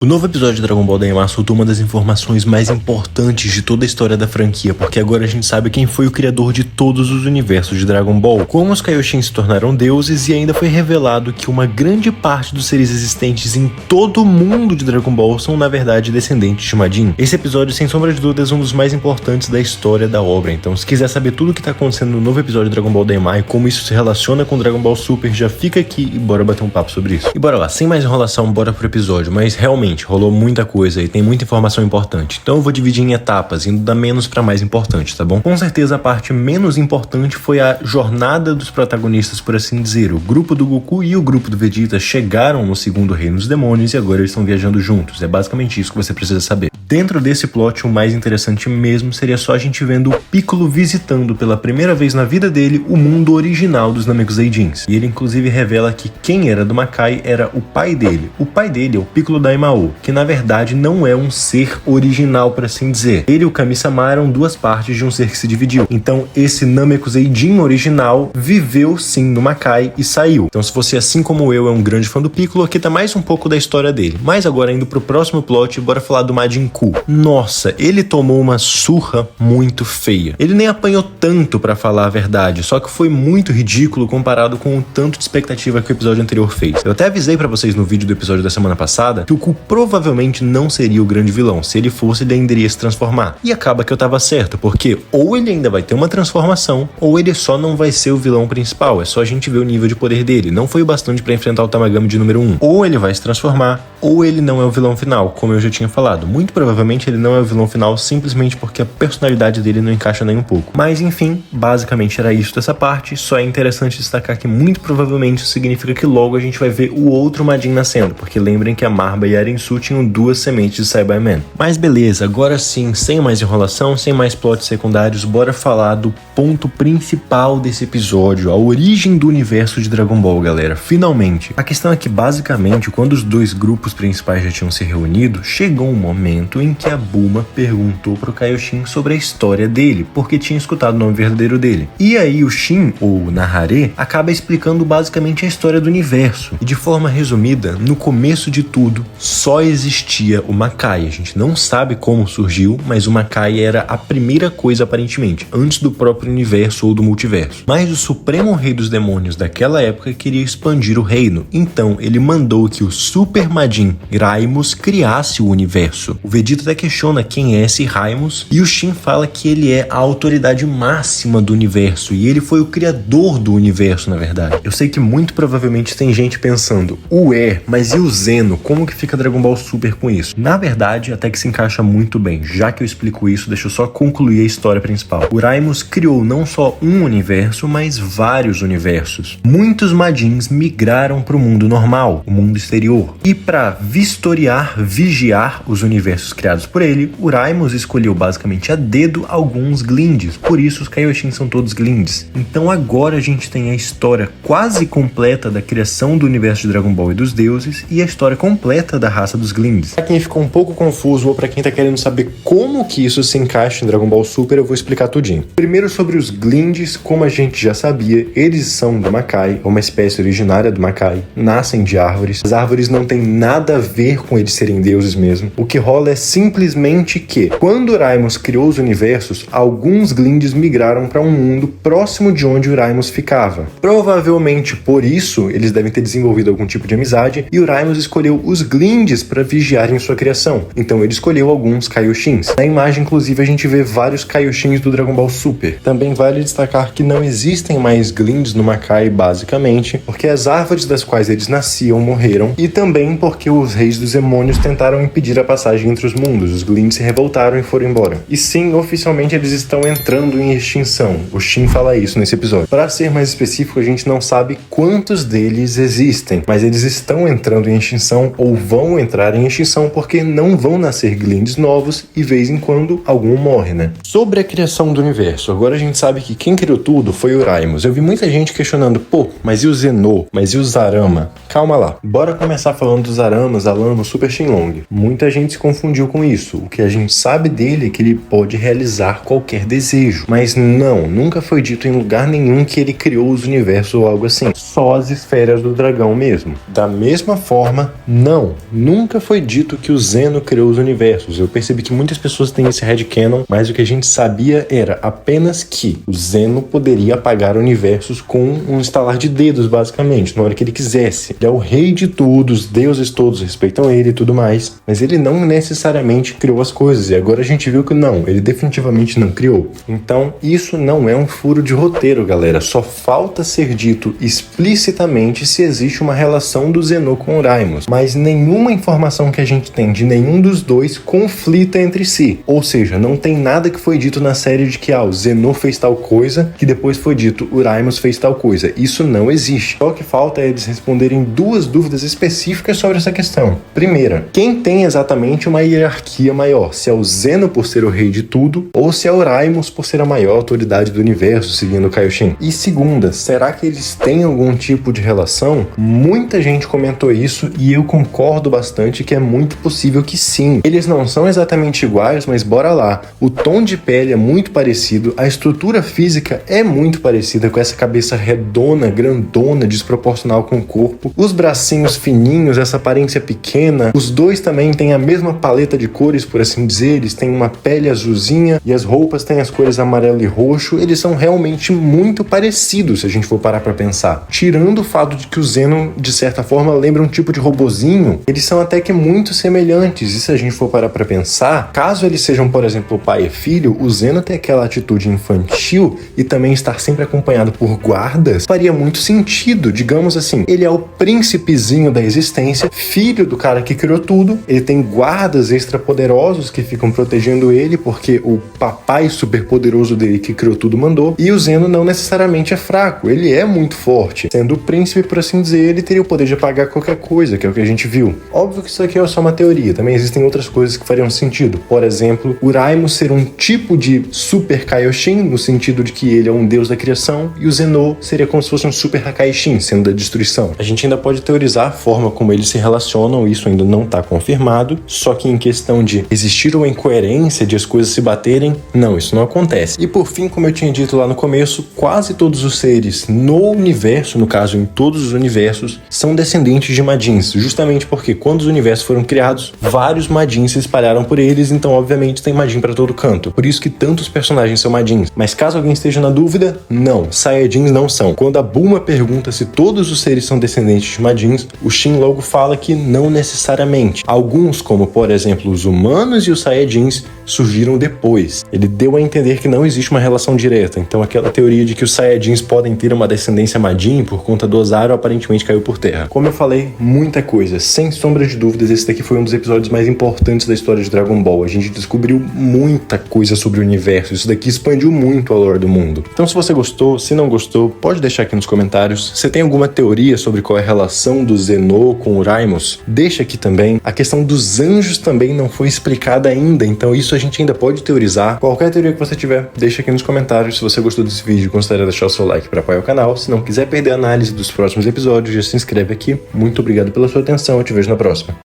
O novo episódio de Dragon Ball Daima soltou uma das informações mais importantes de toda a história da franquia, porque agora a gente sabe quem foi o criador de todos os universos de Dragon Ball, como os Kaioshin se tornaram deuses, e ainda foi revelado que uma grande parte dos seres existentes em todo o mundo de Dragon Ball são na verdade descendentes de Majin. Esse episódio, sem sombra de dúvidas, é um dos mais importantes da história da obra, então se quiser saber tudo o que está acontecendo no novo episódio de Dragon Ball Daima e como isso se relaciona com Dragon Ball Super, já fica aqui e bora bater um papo sobre isso. E bora lá, sem mais enrolação, bora pro episódio, mas realmente rolou muita coisa e tem muita informação importante, então eu vou dividir em etapas, indo da menos pra mais importante, tá bom? Com certeza a parte menos importante foi a jornada dos protagonistas, por assim dizer. O grupo do Goku e o grupo do Vegeta chegaram no segundo reino dos demônios e agora eles estão viajando juntos. É basicamente isso que você precisa saber. Dentro desse plot, o mais interessante mesmo seria só a gente vendo o Piccolo visitando pela primeira vez na vida dele o mundo original dos Namekuseidins. E ele inclusive revela que quem era do Makai era o pai dele. O pai dele é o Piccolo Daimao, que na verdade não é um ser original, por assim dizer. Ele e o Kami-sama eram duas partes de um ser que se dividiu. Então esse Namekuseidin original viveu sim no Makai e saiu. Então se você, assim como eu, é um grande fã do Piccolo, aqui tá mais um pouco da história dele. Mas agora indo pro próximo plot, bora falar do Majin Buu. Nossa, ele tomou uma surra muito feia. Ele nem apanhou tanto, pra falar a verdade, só que foi muito ridículo comparado com o tanto de expectativa que o episódio anterior fez. Eu até avisei pra vocês no vídeo do episódio da semana passada que o Ku provavelmente não seria o grande vilão. Se ele fosse, ele ainda iria se transformar. E acaba que eu tava certo, porque ou ele ainda vai ter uma transformação, ou ele só não vai ser o vilão principal. É só a gente ver o nível de poder dele. Não foi o bastante pra enfrentar o Tamagami de número 1. Ou ele vai se transformar, ou ele não é o vilão final, como eu já tinha falado. Muito provavelmente ele não é o vilão final simplesmente porque a personalidade dele não encaixa nem um pouco. Mas enfim, basicamente era isso dessa parte. Só é interessante destacar que muito provavelmente isso significa que logo a gente vai ver o outro Majin nascendo, porque lembrem que a Marba e a Arensu tinham duas sementes de Saiyaman. Mas beleza, agora sim, sem mais enrolação, sem mais plots secundários, bora falar do ponto principal desse episódio, a origem do universo de Dragon Ball, galera. Finalmente. A questão é que basicamente, quando os dois grupos principais já tinham se reunido, chegou um momento em que a Bulma perguntou pro Kaioshin sobre a história dele, porque tinha escutado o nome verdadeiro dele. E aí o Shin, ou Nahare, acaba explicando basicamente a história do universo. E de forma resumida, no começo de tudo, só existia o Makai. A gente não sabe como surgiu, mas o Makai era a primeira coisa aparentemente, antes do próprio universo ou do multiverso. Mas o Supremo Rei dos Demônios daquela época queria expandir o reino, então ele mandou que o Super Majin Raimus criasse o universo. O Vegeta até questiona quem é esse Raimus, e o Shin fala que ele é a autoridade máxima do universo, e ele foi o criador do universo, na verdade. Eu sei que muito provavelmente tem gente pensando, ué, mas e o Zeno? Como que fica Dragon Ball Super com isso? Na verdade, até que se encaixa muito bem. Já que eu explico isso, deixa eu só concluir a história principal. O Raimus criou não só um universo, mas vários universos. Muitos Majins migraram para o mundo normal, o mundo exterior. E para vigiar os universos criados por ele, o Raimus escolheu basicamente a dedo alguns Glindes. Por isso os Kaioshin são todos Glindes. Então agora a gente tem a história quase completa da criação do universo de Dragon Ball e dos deuses, e a história completa da raça dos Glindes. Pra quem ficou um pouco confuso ou pra quem tá querendo saber como que isso se encaixa em Dragon Ball Super, eu vou explicar tudinho. Primeiro sobre os Glindes, como a gente já sabia, eles são do Makai, uma espécie originária do Makai, nascem de árvores. As árvores não têm nada a ver com eles serem deuses mesmo. O que rola é simplesmente que, quando o Raimus criou os universos, alguns Glindes migraram para um mundo próximo de onde o Raimus ficava. Provavelmente por isso, eles devem ter desenvolvido algum tipo de amizade, e o Raimus escolheu os Glindes para vigiarem sua criação. Então ele escolheu alguns Kaioshins. Na imagem, inclusive, a gente vê vários Kaioshins do Dragon Ball Super. Também vale destacar que não existem mais Glindes no Makai, basicamente, porque as árvores das quais eles nasciam morreram, e também porque os reis dos demônios tentaram impedir a passagem entre os mundos. Os Glindes se revoltaram e foram embora. E sim, oficialmente eles estão entrando em extinção. O Shin fala isso nesse episódio. Para ser mais específico, a gente não sabe quantos deles existem, mas eles estão entrando em extinção ou vão entrar em extinção porque não vão nascer Glindes novos e, vez em quando, algum morre, né? Sobre a criação do universo, agora a gente sabe que quem criou tudo foi o Raimus. Eu vi muita gente questionando, pô, mas e o Zeno? Mas e o Zarama? Calma lá. Bora começar falando dos Aramas, Alama, Super Shenlong. Muita gente se confundiu pretendiu com isso. O que a gente sabe dele é que ele pode realizar qualquer desejo. Mas não, nunca foi dito em lugar nenhum que ele criou os universos ou algo assim. Só as esferas do dragão mesmo. Da mesma forma, não, nunca foi dito que o Zeno criou os universos. Eu percebi que muitas pessoas têm esse headcanon, mas o que a gente sabia era apenas que o Zeno poderia apagar universos com um estalar de dedos, basicamente, na hora que ele quisesse. Ele é o rei de tudo, os deuses todos respeitam ele e tudo mais, mas ele não necessariamente criou as coisas, e agora a gente viu que não, ele definitivamente não criou. Então, isso não é um furo de roteiro, galera, só falta ser dito explicitamente se existe uma relação do Zeno com o Raimos, mas nenhuma informação que a gente tem de nenhum dos dois conflita entre si, ou seja, não tem nada que foi dito na série de que o Zeno fez tal coisa, que depois foi dito o Raimos fez tal coisa. Isso não existe. Só o que falta é eles responderem duas dúvidas específicas sobre essa questão. Primeira, quem tem exatamente uma hierarquia maior? Se é o Zeno por ser o rei de tudo, ou se é o Raimos por ser a maior autoridade do universo, seguindo o Kaioshin? E segunda, será que eles têm algum tipo de relação? Muita gente comentou isso e eu concordo bastante que é muito possível que sim. Eles não são exatamente iguais, mas bora lá. O tom de pele é muito parecido, a estrutura física é muito parecida, com essa cabeça redonda, grandona, desproporcional com o corpo, os bracinhos fininhos, essa aparência pequena. Os dois também têm a mesma paleta de cores, por assim dizer, eles têm uma pele azulzinha e as roupas têm as cores amarelo e roxo. Eles são realmente muito parecidos, se a gente for parar pra pensar. Tirando o fato de que o Zeno, de certa forma, lembra um tipo de robozinho, eles são até que muito semelhantes, e se a gente for parar pra pensar, caso eles sejam, por exemplo, pai e filho, o Zeno tem aquela atitude infantil e também estar sempre acompanhado por guardas, faria muito sentido. Digamos assim, ele é o príncipezinho da existência, filho do cara que criou tudo, ele tem guardas extra poderosos que ficam protegendo ele, porque o papai super poderoso dele que criou tudo mandou, e o Zeno não necessariamente é fraco, ele é muito forte. Sendo o príncipe, por assim dizer, ele teria o poder de apagar qualquer coisa, que é o que a gente viu. Óbvio que isso aqui é só uma teoria, também existem outras coisas que fariam sentido. Por exemplo, o Raimos ser um tipo de Super Kaioshin, no sentido de que ele é um deus da criação, e o Zeno seria como se fosse um Super Hakaishin, sendo da destruição. A gente ainda pode teorizar a forma como eles se relacionam, isso ainda não está confirmado, só que em questão de existir uma incoerência de as coisas se baterem, não, isso não acontece. E por fim, como eu tinha dito lá no começo, quase todos os seres no universo, no caso em todos os universos, são descendentes de Majins, justamente porque quando os universos foram criados, vários Majins se espalharam por eles, então obviamente tem Majin para todo canto. Por isso que tantos personagens são Majins. Mas caso alguém esteja na dúvida, não, Saiyajins não são. Quando a Bulma pergunta se todos os seres são descendentes de Majins, o Shin logo fala que não necessariamente. Alguns, como por exemplo os humanos e os Saiyajins, surgiram depois. Ele deu a entender que não existe uma relação direta, então aquela teoria de que os Saiyajins podem ter uma descendência Majin por conta do Ozaru aparentemente caiu por terra. Como eu falei, muita coisa, sem sombra de dúvidas, esse daqui foi um dos episódios mais importantes da história de Dragon Ball. A gente descobriu muita coisa sobre o universo, isso daqui expandiu muito a lore do mundo. Então se você gostou, se não gostou, pode deixar aqui nos comentários. Se tem alguma teoria sobre qual é a relação do Zeno com o Raimos, deixa aqui também. A questão dos anjos também não foi explicada ainda, então isso a gente ainda pode teorizar. Qualquer teoria que você tiver, deixa aqui nos comentários. Se você gostou desse vídeo, considere deixar o seu like para apoiar o canal. Se não quiser perder a análise dos próximos episódios, já se inscreve aqui. Muito obrigado pela sua atenção, eu te vejo na próxima.